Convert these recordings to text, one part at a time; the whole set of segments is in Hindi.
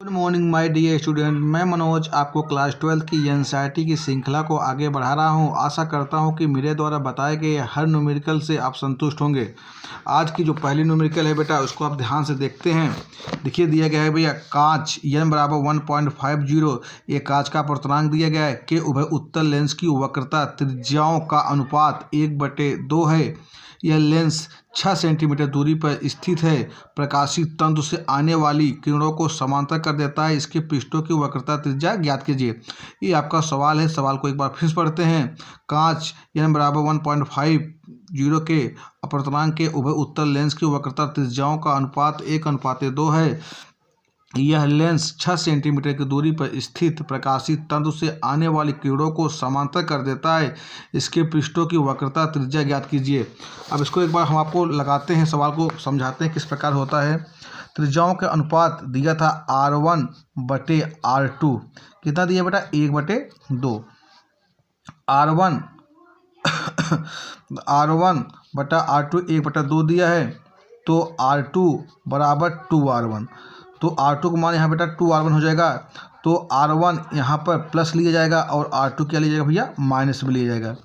Good morning my dear student. मैं मनोज आपको क्लास 12 की एनसीईआरटी की श्रृंखला को आगे बढ़ा रहा हूं। आशा करता हूं कि मेरे द्वारा बताए गए हर न्यूमेरिकल से आप संतुष्ट होंगे। आज की जो पहली न्यूमेरिकल है बेटा, उसको आप ध्यान से देखते हैं। देखिए दिया गया है भैया, कांच n बराबर 1.50। ये कांच का अपर्तनांक दिया गया है कि उभय उत्तल लेंस की वक्रता त्रिज्याओं का अनुपात 1/2 है। यह लेंस 6 सेंटीमीटर दूरी पर स्थित है। प्रकाशित तंतु से आने वाली किरणों को समांतर कर देता है। इसके पृष्ठों की वक्रता त्रिज्या ज्ञात कीजिए। ये आपका सवाल है। सवाल को एक बार फिर पढ़ते हैं। कांच n बराबर 1.50 के अपर्तनांक के उभय उत्तल लेंस की वक्रता त्रिज्याओं का अनुपात 1:2 है। यह लेंस 6 सेंटीमीटर की दूरी पर स्थित प्रकाशित तंतु से आने वाली किरणों को समांतर कर देता है। इसके पृष्ठों की वक्रता त्रिज्या ज्ञात कीजिए। अब इसको एक बार हम आपको लगाते हैं, सवाल को समझाते हैं किस प्रकार होता है। त्रिज्याओं के अनुपात दिया था R1/R2। कितना दिया बेटा? 1/2। R1/R2 1/2 दिया है, तो R2 बराबर 2R1। तो R2 का मान यहाँ बेटा 2R1 हो जाएगा। तो R1 यहाँ पर प्लस लिया जाएगा और R2 क्या लिया जाएगा भैया? माइनस में लिया जाएगा।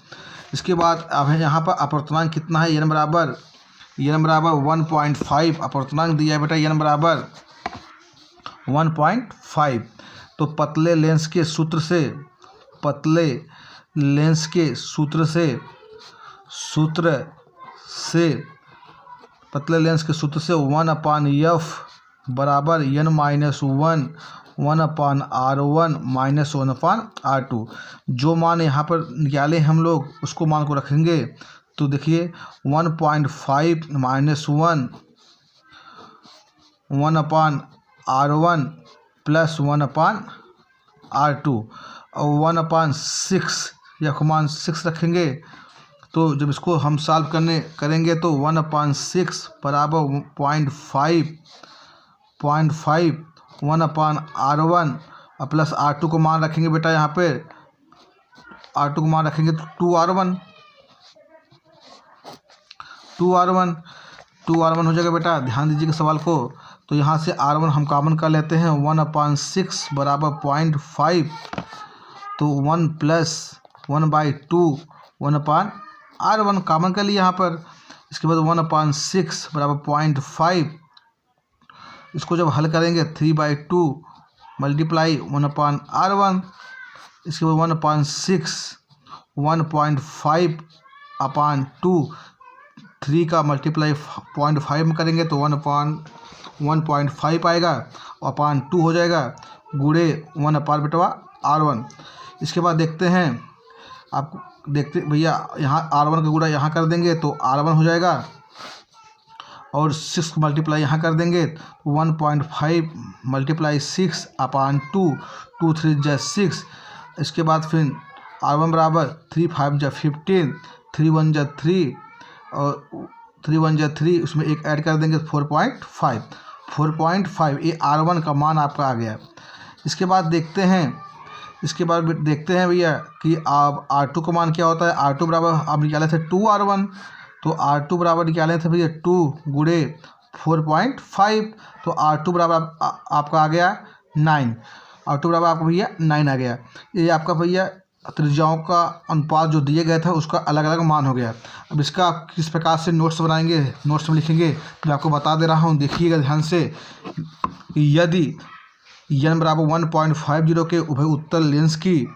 इसके बाद अब यहाँ पर अपर्तनांक कितना है? n बराबर 1.5 अपर्तनांक दिया है बेटा। n बराबर 1.5। तो पतले लेंस के सूत्र से 1/f बराबर n-1 1/R1 - 1/R2। जो मान यहाँ पर निकाले हम लोग, उसको मान को रखेंगे। तो देखिए 1.5 - 1 1/R1 प्लस 1/R2 और 1/6 या मान 6 रखेंगे। तो जब इसको हम सॉल्व करेंगे तो 1/6 बराबर 0.5 1/R1 और प्लस R2 को मान रखेंगे बेटा। यहाँ पे R2 को मान रखेंगे तो 2R1 हो जाएगा बेटा। ध्यान दीजिएगा सवाल को। तो यहाँ से R1 हम कॉमन कर लेते हैं। 1/6 बराबर 0.5, तो 1 प्लस 1/2 1/R1 कॉमन कर लिया यहाँ पर। इसके बाद 1/6 बराबर 0.5। इसको जब हल करेंगे 3/2 मल्टीप्लाई 1/R1। इसके बाद 1/6 1.5/2 3 का मल्टीप्लाई 0.5 में करेंगे तो 1/1.5 आएगा और 2 हो जाएगा गुणे 1/R1। इसके बाद देखते हैं, आप देखते भैया, यहाँ R1 का गुणा यहाँ कर देंगे तो R1 हो जाएगा और 6 मल्टीप्लाई यहाँ कर देंगे 1.5 मल्टीप्लाई 6/2 2 3 जा 6। इसके बाद फिर R1 बराबर 3 5 जा 15 3 1 जा 3 और 3 1 जा 3, उसमें एक ऐड कर देंगे 4.5 ये R1 का मान आपका आ गया। इसके बाद देखते हैं भैया कि अब R2 का मान क्या होता है। R2 बराबर आप निकाले थे 2R1, तो R2 बराबर निकाले थे भैया 2 गुणे 4.5, तो R2 बराबर आपका आ गया 9। R2 बराबर आपका भैया 9 आ गया। ये आपका भैया त्रिज्याओं का अनुपात जो दिए गए था उसका अलग अलग मान हो गया। अब इसका आप किस प्रकार से नोट्स बनाएंगे, नोट्स में लिखेंगे, मैं आपको बता दे रहा हूँ। देखिएगा ध्यान से। यदि n बराबर 1.50 के उभय उत्तल लेंस की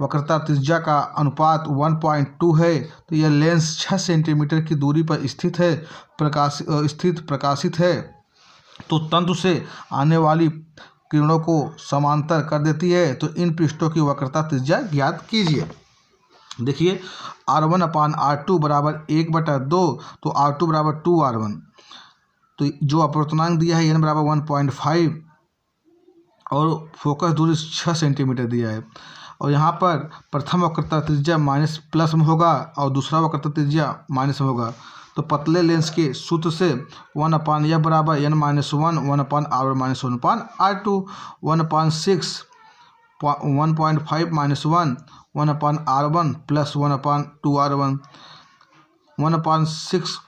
वक्रता त्रिज्या का अनुपात 1.2 है, तो यह लेंस 6 सेंटीमीटर की दूरी पर प्रकाशित है, तो तंतु से आने वाली किरणों को समांतर कर देती है। तो इन पृष्ठों की वक्रता त्रिज्या ज्ञात कीजिए। देखिए R1/R2 बराबर 1/2, तो R2 बराबर 2R1। तो जो अपर्तनांक दिया है n बराबर 1.5 और फोकस दूरी 6 सेंटीमीटर दिया है। और यहाँ पर प्रथम वक्रता त्रिज्या प्लस में होगा और दूसरा वक्रता त्रिज्या माइनस में होगा। तो पतले लेंस के सूत्र से 1/f बराबर n-1 1/R1 - 1/R2 1/6 1.5 - 1 1/R1 plus 1/2R1 1/6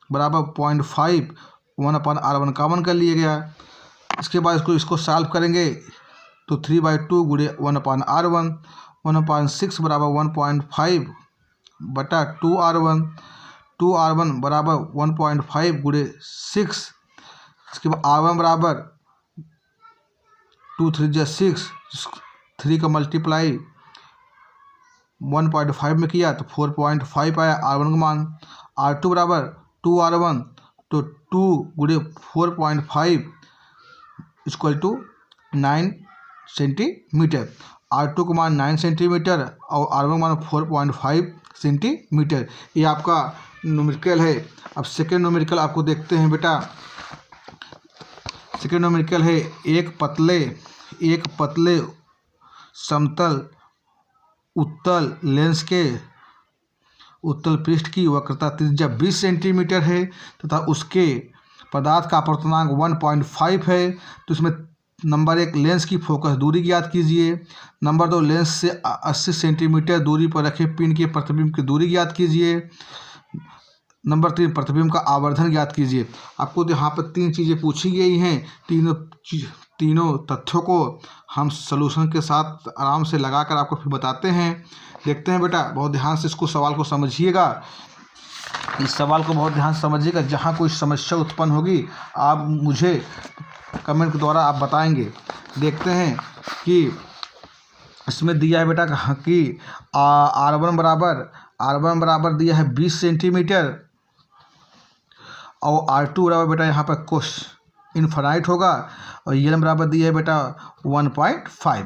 बराबर 0.5 1/R1 कॉमन कर लिया गया। इसके बाद इसको सॉल्व करेंगे तो 3/2 गुणे 1/r1, 1/6 बराबर 1.5 बटा 2r1, 2r1 बराबर 1.5 गुणे 6। इसके बाद r1 बराबर 2 3 6, 3 का मल्टीप्लाई 1.5 में किया तो 4.5 आया r1 का मान। r2 बराबर 2r1 तो 2 गुणे 4.5 इक्वल टू 9 सेंटीमीटर। r2 का मान 9 सेंटीमीटर और r1 का मान 4.5 सेंटीमीटर। ये आपका न्यूमेरिकल है। अब सेकेंड न्यूमेरिकल आपको देखते हैं बेटा। सेकेंड न्यूमेरिकल है एक पतले समतल उत्तल लेंस के उत्तल पृष्ठ की वक्रता त्रिज्या 20 सेंटीमीटर है तथा उसके पदार्थ का अपवर्तनांक 1.5 है। तो इसमें नंबर 1 लेंस की फोकस दूरी ज्ञात कीजिए। नंबर 2 लेंस से 80 सेंटीमीटर दूरी पर रखे पिन के प्रतिबिंब की दूरी ज्ञात कीजिए। नंबर 3 प्रतिबिंब का आवर्धन ज्ञात कीजिए। आपको यहाँ पर 3 चीज़ें पूछी गई हैं। तीनों तथ्यों को हम सलूशन के साथ आराम से लगाकर आपको फिर बताते हैं। देखते हैं बेटा, बहुत ध्यान से इसको सवाल को समझिएगा। इस सवाल को बहुत ध्यान से समझिएगा। जहाँ कोई समस्या उत्पन्न होगी आप मुझे कमेंट के द्वारा आप बताएंगे। देखते हैं कि इसमें दिया है बेटा कि r1 बराबर दिया है 20 सेंटीमीटर और r2 बराबर बेटा यहाँ पर कोश इनफाइनाइट होगा और n बराबर दिया है बेटा 1.5।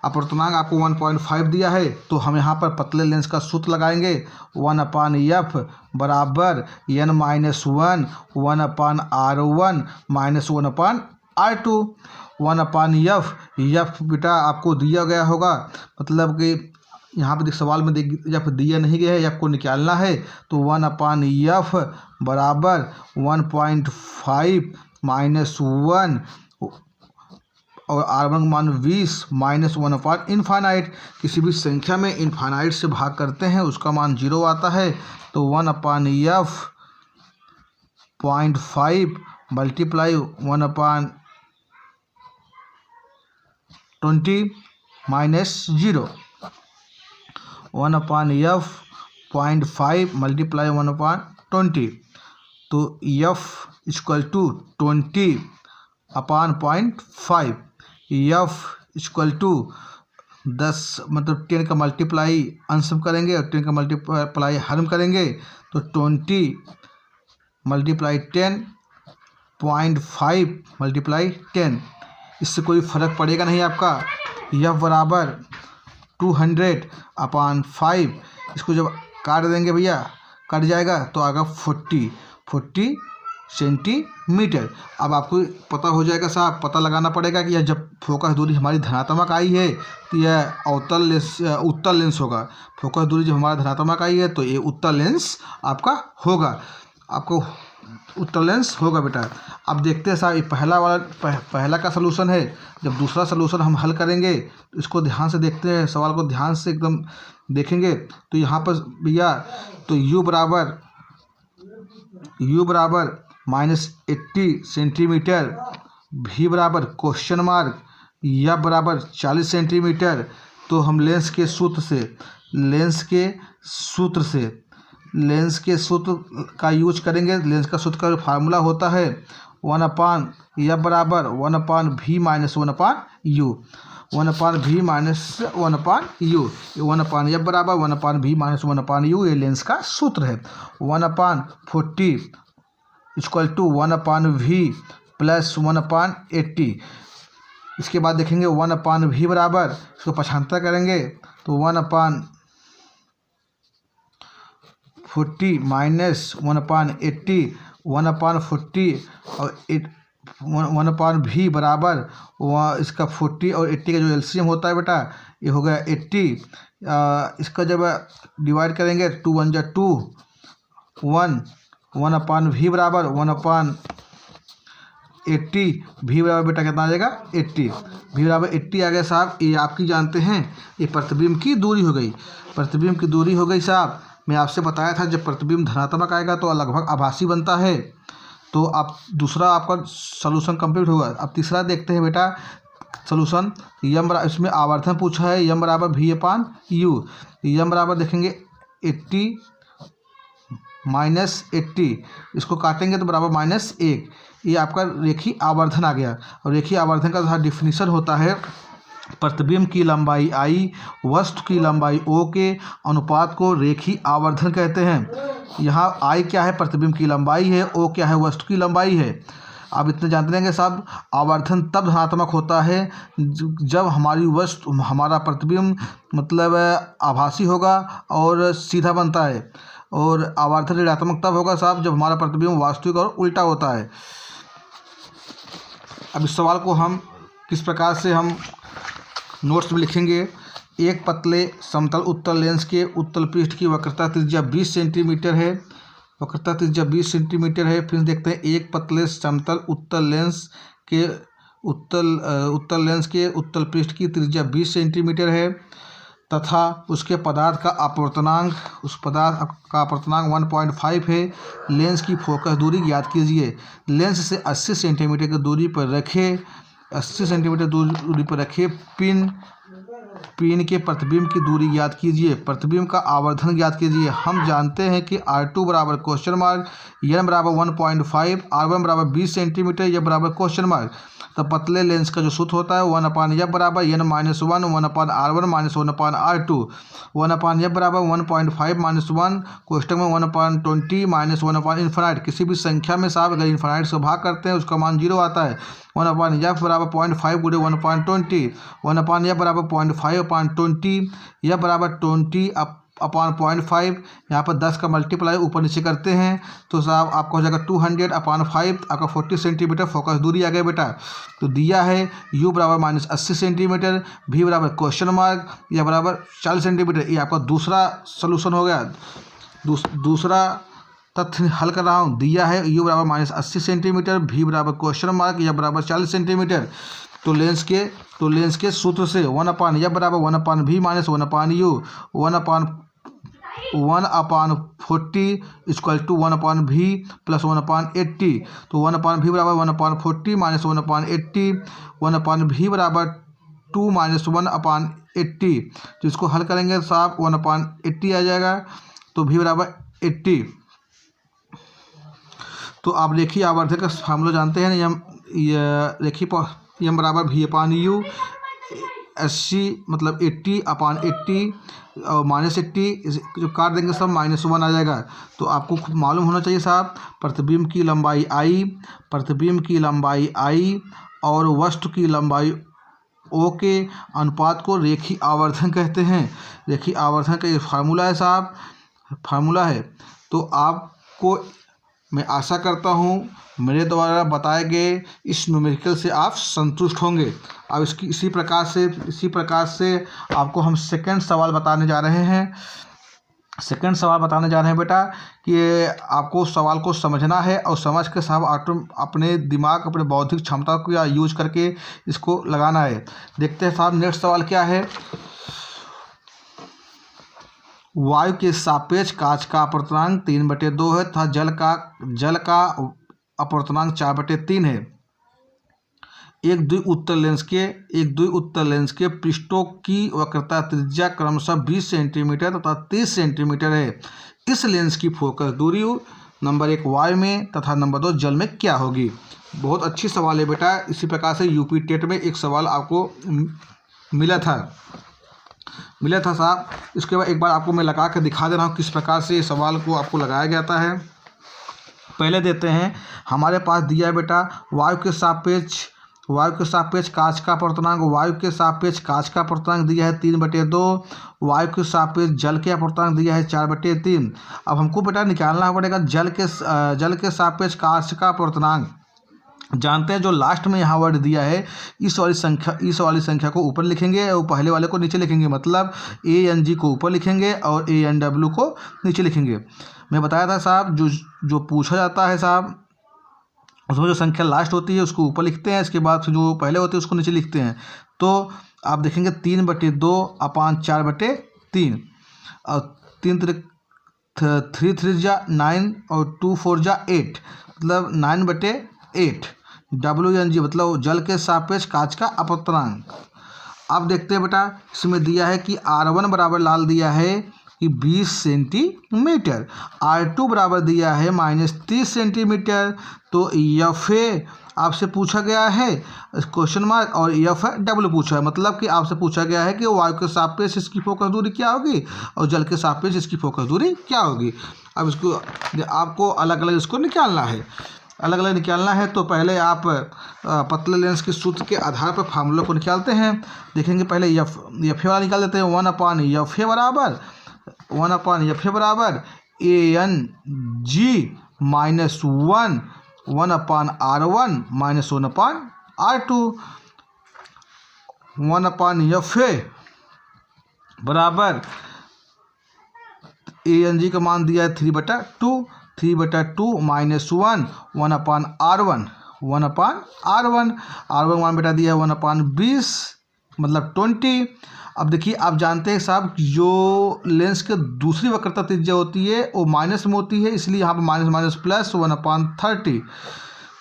अपवर्तनांक आपको 1.5 दिया है तो हम यहाँ पर पतले लेंस का सूत्र लगाएंगे 1/f बराबर n-1 1/r1 minus 1/r2। 1/f बेटा आपको दिया गया होगा, मतलब कि यहाँ पर सवाल में जब दिया नहीं गया है आपको निकालना है तो 1/f बराबर 1.5 माइनस 1 और r1 का मान 20 माइनस 1/इनफाइनाइट। किसी भी संख्या में इनफाइनाइट से भाग करते हैं उसका मान 0 आता है। तो 1/f 0.5 multiply 1/20 minus 0। 1/f 0.5 multiply 1/20 तो f equal to 20/0.5। f equal to 10 मतलब 10 का मल्टीप्लाई अंश करेंगे और 10 का मल्टीप्लाई हर करेंगे तो 20 मल्टीप्लाई 10 0.5 मल्टीप्लाई 10। इससे कोई फ़र्क पड़ेगा नहीं आपका। f बराबर 200/5। इसको जब काट देंगे भैया कट जाएगा तो आएगा 40 सेंटीमीटर। अब आपको पता हो जाएगा साहब, पता लगाना पड़ेगा कि यह जब फोकस दूरी हमारी धनात्मक आई है तो यह उत्तल लेंस होगा। फोकस दूरी जब हमारा धनात्मक आई है तो ये उत्तल लेंस आपका होगा। आपको उत्तल लेंस होगा बेटा। अब देखते हैं साहब, ये पहला का सलूशन है। जब दूसरा सलूशन हम हल करेंगे तो इसको ध्यान से देखते हैं, सवाल को ध्यान से एकदम देखेंगे। तो यहाँ पर भैया तो u बराबर -80 सेंटीमीटर, v बराबर क्वेश्चन मार्क, f बराबर 40 सेंटीमीटर। तो हम लेंस के सूत्र का यूज करेंगे। लेंस का सूत्र का फार्मूला होता है 1/f बराबर 1/v minus 1/u। 1/v minus 1/u, 1/f बराबर 1/v माइनस 1/u ये लेंस का सूत्र है। 1/40 इक्वल टू 1/v प्लस 1/80। इसके बाद देखेंगे 1/v बराबर, इसको 75 करेंगे तो 1/40 माइनस 1/80, 1/40 और 1/v बराबर इसका 40 और 80 का जो एलसीएम होता है बेटा ये हो गया 80। इसका जब डिवाइड करेंगे 2 1 जा 2 1, 1/v बराबर 1/80, v बराबर बेटा कितना आ जाएगा 80। v बराबर 80 आ गया साहब। ये आपकी जानते हैं ये प्रतिबिंब की दूरी हो गई। प्रतिबिंब की दूरी हो गई साहब। मैं आपसे बताया था जब प्रतिबिंब धनात्मक आएगा तो लगभग आभासी बनता है। तो आप दूसरा आपका सोल्यूशन कंप्लीट होगा। अब तीसरा देखते हैं बेटा सोल्यूशन। यम बराबर, इसमें आवर्धन पूछा है, यम बराबर वी अपान यू। यम बराबर देखेंगे 80 माइनस 80, इसको काटेंगे तो बराबर -1। ये आपका रेखीय आवर्धन आ गया। और रेखीय आवर्धन का डिफिनीशन होता है प्रतिबिंब की लंबाई आई वस्तु की लंबाई ओ के अनुपात को रेखीय आवर्धन कहते हैं। यहाँ आई क्या है, प्रतिबिंब की लंबाई है, ओ क्या है, वस्तु की लंबाई है। आप इतने जानते रहेंगे साहब, आवर्धन तब धनात्मक होता है जब हमारी वस्तु, हमारा प्रतिबिंब मतलब आभासी होगा और सीधा बनता है, और आवर्धन ऋणात्मक तब होगा साहब जब हमारा प्रतिबिंब वास्तविक और उल्टा होता है। अब इस सवाल को हम किस प्रकार से हम नोट्स में लिखेंगे। एक पतले समतल उत्तल लेंस के उत्तल पृष्ठ की वक्रता त्रिज्या 20 सेंटीमीटर है। वक्रता त्रिज्या 20 सेंटीमीटर है। फिर देखते हैं एक पतले समतल उत्तल लेंस के उत्तल लेंस के उत्तल पृष्ठ की त्रिज्या 20 सेंटीमीटर है तथा उसके पदार्थ का अपवर्तनांक 1.5 है। लेंस की फोकस दूरी ज्ञात कीजिए। लेंस से 80 सेंटीमीटर की दूरी पर रखे 80 सेंटीमीटर दूरी पर रखे पिन के प्रतिबिंब की दूरी ज्ञात कीजिए। प्रतिबिंब का आवर्धन ज्ञात कीजिए। हम जानते हैं कि R2 बराबर क्वेश्चन मार्क, n बराबर 1.5, R1 बराबर 20 सेंटीमीटर, यह बराबर क्वेश्चन मार्क। तो पतले लेंस का जो सूत्र होता है 1/f बराबर n -1 1/R1 -1/R2। 1/f बराबर 1.5 -1 कोष्टक में 1/20 -1/इन्फिनाइट। किसी भी संख्या में साहब अगर इन्फिनाइट से भाग करते हैं उसका मान 0 आता है। 1/f बराबर 0.5 गुणे 1/20। 1/f बराबर 0.5/20, यह बराबर 20/0.5। यहाँ पर 10 का मल्टीप्लाई ऊपर नीचे करते हैं तो साहब आपका हो जाएगा 200/5। आपका 40 सेंटीमीटर फोकस दूरी आ गया बेटा। तो दिया है u बराबर -80 सेंटीमीटर, v बराबर क्वेश्चन मार्क, यह बराबर 40 सेंटीमीटर। ये आपका दूसरा सोल्यूशन हो गया। दूसरा तथ्य हल कर रहा हूँ। दिया है u बराबर -80 सेंटीमीटर, v बराबर क्वेश्चन मार्क, यह बराबर 40 सेंटीमीटर। तो लेंस के सूत्र से 1/f बराबर 1/v minus 1/u, 1/40 equal to 1/v plus 1/80। तो 1/v बराबर 1/40 माइनस 1/80, 1/v बराबर 2 माइनस 1/80। तो इसको हल करेंगे साहब 1/80 आ जाएगा। तो v बराबर 80। तो आप रेखीय आवर्धन का फार्मूला जानते हैं। यम बराबर v/u 80 मतलब 80/80 और -80 जो काट देंगे सब -1 आ जाएगा। तो आपको मालूम होना चाहिए साहब प्रतिबिंब की लंबाई आई और वस्तु की लंबाई ओ के अनुपात को रेखीय आवर्धन कहते हैं। रेखीय आवर्धन का ये फार्मूला है साहब, फार्मूला है। तो आपको मैं आशा करता हूँ मेरे द्वारा बताए गए इस न्यूमेरिकल से आप संतुष्ट होंगे। अब इसी प्रकार से आपको हम सेकंड सवाल बताने जा रहे हैं। बेटा कि आपको सवाल को समझना है और समझ के साहब अपने दिमाग, अपने बौद्धिक क्षमता को यूज करके इसको लगाना है। देखते हैं साहब नेक्स्ट सवाल क्या है। वायु के सापेक्ष कांच का अपवर्तनांक 3/2 है तथा जल का अपवर्तनांक 4/3 है। एक द्विउत्तल लेंस के पृष्ठों की वक्रता त्रिज्या क्रमशः 20 सेंटीमीटर तथा 30 सेंटीमीटर है। इस लेंस की फोकस दूरी नंबर 1 वायु में तथा नंबर 2 जल में क्या होगी। बहुत अच्छी सवाल है बेटा। इसी प्रकार से यूपी टेट में एक सवाल आपको मिला था साहब। इसके बाद एक बार आपको मैं लगा कर दिखा दे रहा हूँ किस प्रकार से इस सवाल को आपको लगाया जाता है। पहले देते हैं, हमारे पास दिया है बेटा वायु के सापेक्ष कांच का अपवर्तनांक। वायु के सापेक्ष कांच का अपवर्तनांक दिया है 3/2। वायु के सापेक्ष जल के अपवर्तनांक दिया है 4/3। अब हमको बेटा निकालना पड़ेगा जल के सापेक्ष कांच का अपवर्तनांक। जानते हैं जो लास्ट में यहाँ वर्ड दिया है इस वाली संख्या को ऊपर लिखेंगे और पहले वाले को नीचे लिखेंगे। मतलब ANG को ऊपर लिखेंगे और ANW को नीचे लिखेंगे। मैं बताया था साहब जो पूछा जाता है साहब उसमें जो संख्या लास्ट होती है उसको ऊपर लिखते हैं, इसके बाद जो पहले होती है उसको नीचे लिखते हैं। तो आप देखेंगे 3/2/4/3 और 3 3 जा 9 और 2 4 जा 8। मतलब 9/8, WNG मतलब जल के सापेक्ष कांच का अपवर्तनांक। अब देखते हैं बेटा, इसमें दिया है कि R1 बराबर लाल दिया है कि 20 सेंटीमीटर, R2 बराबर दिया है -30 सेंटीमीटर। तो FA आपसे पूछा गया है क्वेश्चन मार्क, और FW पूछा है, मतलब कि आपसे पूछा गया है कि वायु के सापेक्ष इसकी फोकस दूरी क्या होगी और जल के सापेक्ष इसकी फोकस दूरी क्या होगी। अब इसको आपको अलग अलग इसको निकालना है, अलग अलग निकालना है। तो पहले आप पतले लेंस के सूत्र के आधार पर फार्मूला को निकालते हैं। देखेंगे पहले FA वाला निकाल देते हैं। 1/FA बराबर 1/FA बराबर ANG -1 1/R1 -1/R2। 1/FA बराबर ANG का मान दिया है 3/2 3/2 -1 1/R1 1/R1 R1 मान बेटा दिया है 1/20 मतलब 20। अब देखिए, आप जानते हैं साहब जो लेंस के दूसरी वक्रता त्रिज्या होती है वो माइनस में होती है, इसलिए यहाँ पर माइनस माइनस प्लस 1/30।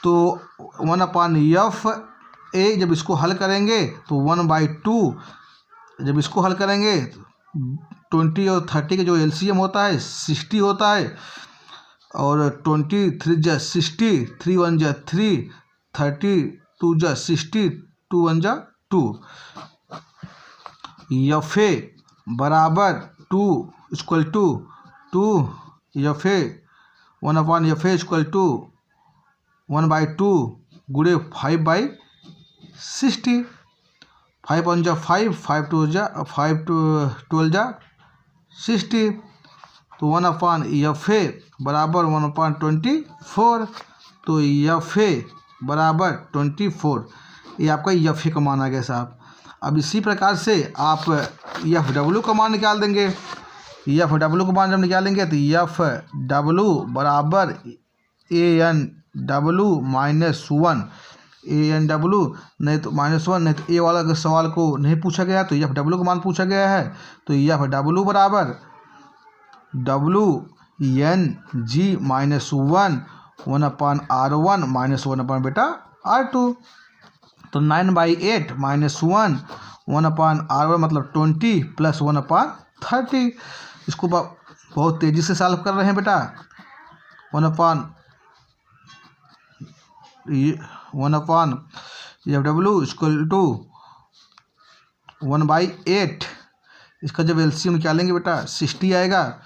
तो 1/FA जब इसको हल करेंगे तो 1/2, जब इसको हल करेंगे 20 और 30 का जो LCM होता है 60 होता है, और 20 3 जा 60, 3 1 जा 3, 30 2 जा 60, 2 1 जा 2। FA बराबर 2 equal to 2 FA 1/FA equal to 1/2 गुणे 5/60। 5 1 जा 5, 5 2 जा 5 12 जा 60। तो 1/FA बराबर 1/24। तो FA बराबर 24, ये आपका FA का मान आ गया साहब। अब इसी प्रकार से आप FW का मान निकाल देंगे। FW का मान जब निकालेंगे तो FW बराबर ANW -1 ANW नहीं तो -1, नहीं तो ए वाला अगर सवाल को नहीं पूछा गया तो FW का मान पूछा गया है। तो FW बराबर WNG -1 1/R1 -1 बेटा R2। तो 9/8 -1 1/R1 मतलब 20 प्लस 1/30। इसको बहुत तेज़ी से सॉल्व कर रहे हैं बेटा। 1/FW इक्वल टू 1/8, इसका जब LCM निकालेंगे बेटा 60 आएगा,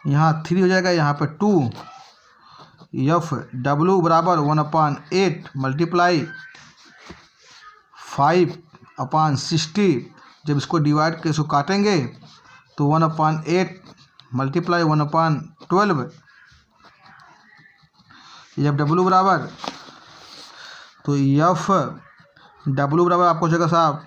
यहाँ 3 हो जाएगा, यहाँ पर 2। FW बराबर 1/8 मल्टीप्लाई 5/60, जब इसको डिवाइड के इसको काटेंगे तो 1/8 मल्टीप्लाई 1/12। FW बराबर, तो FW बराबर आपको जगह साहब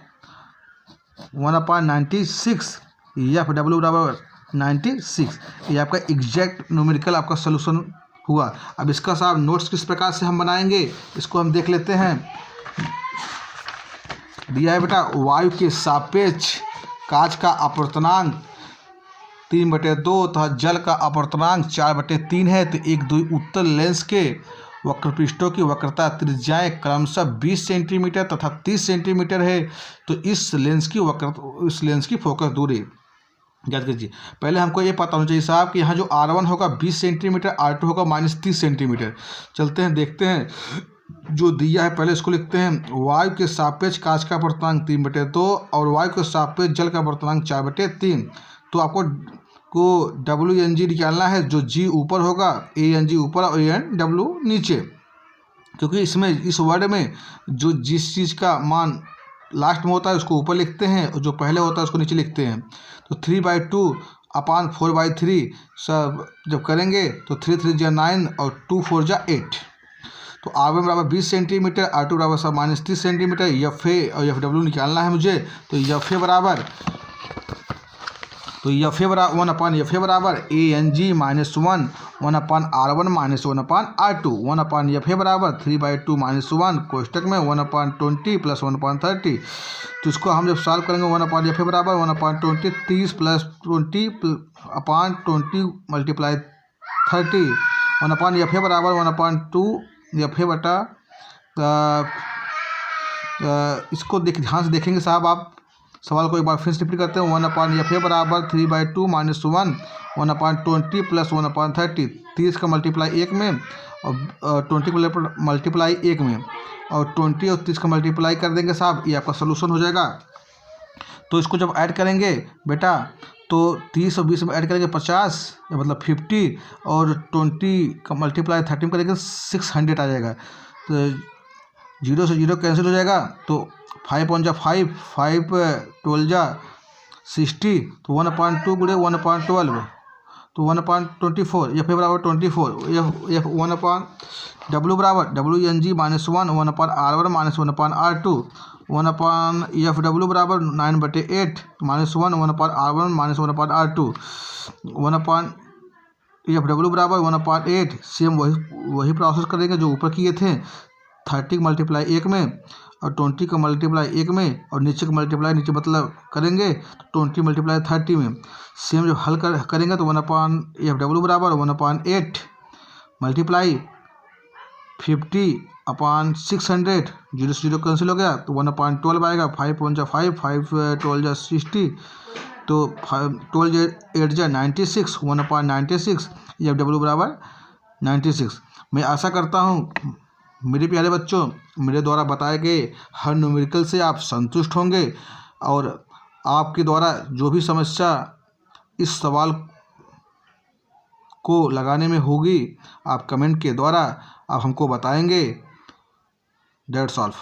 1/96। FW बराबर 96, ये आपका एग्जैक्ट न्यूमेरिकल आपका सोल्यूशन हुआ। अब इसका साहब नोट्स किस प्रकार से हम बनाएंगे इसको हम देख लेते हैं। दिया है बेटा, वायु के सापेक्ष कांच का अपवर्तनांक 3/2 तथा जल का अपवर्तनांक 4/3 है। तो एक द्वि उत्तल लेंस के वक्रपृष्ठों की वक्रता त्रिज्याएं क्रमशः 20 सेंटीमीटर तथा 30 सेंटीमीटर है। तो इस लेंस की फोकस दूरी याद कीजिए। पहले हमको ये पता होना चाहिए साहब कि यहाँ जो R1 होगा 20 सेंटीमीटर, R2 होगा -30 सेंटीमीटर। चलते हैं देखते हैं जो दिया है, पहले इसको लिखते हैं। वायु के सापेक्ष कांच का अपवर्तनांक 3/2 और वायु के सापेक्ष जल का अपवर्तनांक 4/3। तो आपको WNG निकालना है, जो G ऊपर होगा, ANG ऊपर और ANW नीचे, क्योंकि इसमें इस वर्ड में जो जिस चीज़ का मान लास्ट में होता है उसको ऊपर लिखते हैं और जो पहले होता है उसको नीचे लिखते हैं। तो 3/2/4/3 सब जब करेंगे तो 3 3 जा 9 और 2 4 जा 8। तो R1 बराबर 20 सेंटीमीटर, R2 बराबर सब -30 सेंटीमीटर। FA और FW निकालना है मुझे। तो FA बराबर 1/FA बराबर ANG -1 1/R1 -1/R2। 1/FA बराबर 3/2 -1 कोष्टक में 1/20 प्लस 1/30। तो इसको हम जब सॉल्व करेंगे 1/FA बराबर 1/20 30 प्लस 20/20 मल्टीप्लाई 30 1/FA बराबर 1/2 FA बटा इसको ध्यान से देखेंगे साहब आप सवाल को एक बार फिर से रिपीट करते हैं। 1/FA बराबर 3/2 - 1 1/20 + 1/30 30 का मल्टीप्लाई 1 में और 20 का मल्टीप्लाई 1 में और 20 और 30 का मल्टीप्लाई कर देंगे साहब, ये आपका सोल्यूशन हो जाएगा। तो इसको जब ऐड करेंगे बेटा तो 30 और 20 में ऐड करेंगे 50 मतलब 50 और 20 का मल्टीप्लाई 30 में करेंगे 600 आ जाएगा। तो 0 से 0 कैंसिल हो जाएगा तो 5 × 5 5 12 जा 60 तो 1/2 गुणे 1/12 तो 1/24 FA बराबर 24 F 1/W बराबर WNG -1 1/R1 -1/R2 1/FW बराबर 9/8 -1 1/R1 -1/R2 1/FW बराबर 1/8। सेम वही प्रोसेस करेंगे जो ऊपर किए थे। 30 का मल्टीप्लाई 1 में और 20 का मल्टीप्लाई 1 में और नीचे का मल्टीप्लाई नीचे मतलब करेंगे तो 20 मल्टीप्लाई 30 में। सेम जो हल करेंगे तो 1/FW बराबर 1/8 मल्टीप्लाई 50/600 0 से 0 कैंसिल हो गया तो 1/12 आएगा। 5 × 5 5 12 जा 60 तो 12 8 जा 96 1/96 FW बराबर 96। मैं आशा करता हूँ मेरे प्यारे बच्चों मेरे द्वारा बताए गए हर न्यूमेरिकल से आप संतुष्ट होंगे और आपके द्वारा जो भी समस्या इस सवाल को लगाने में होगी आप कमेंट के द्वारा आप हमको बताएंगे। That's all.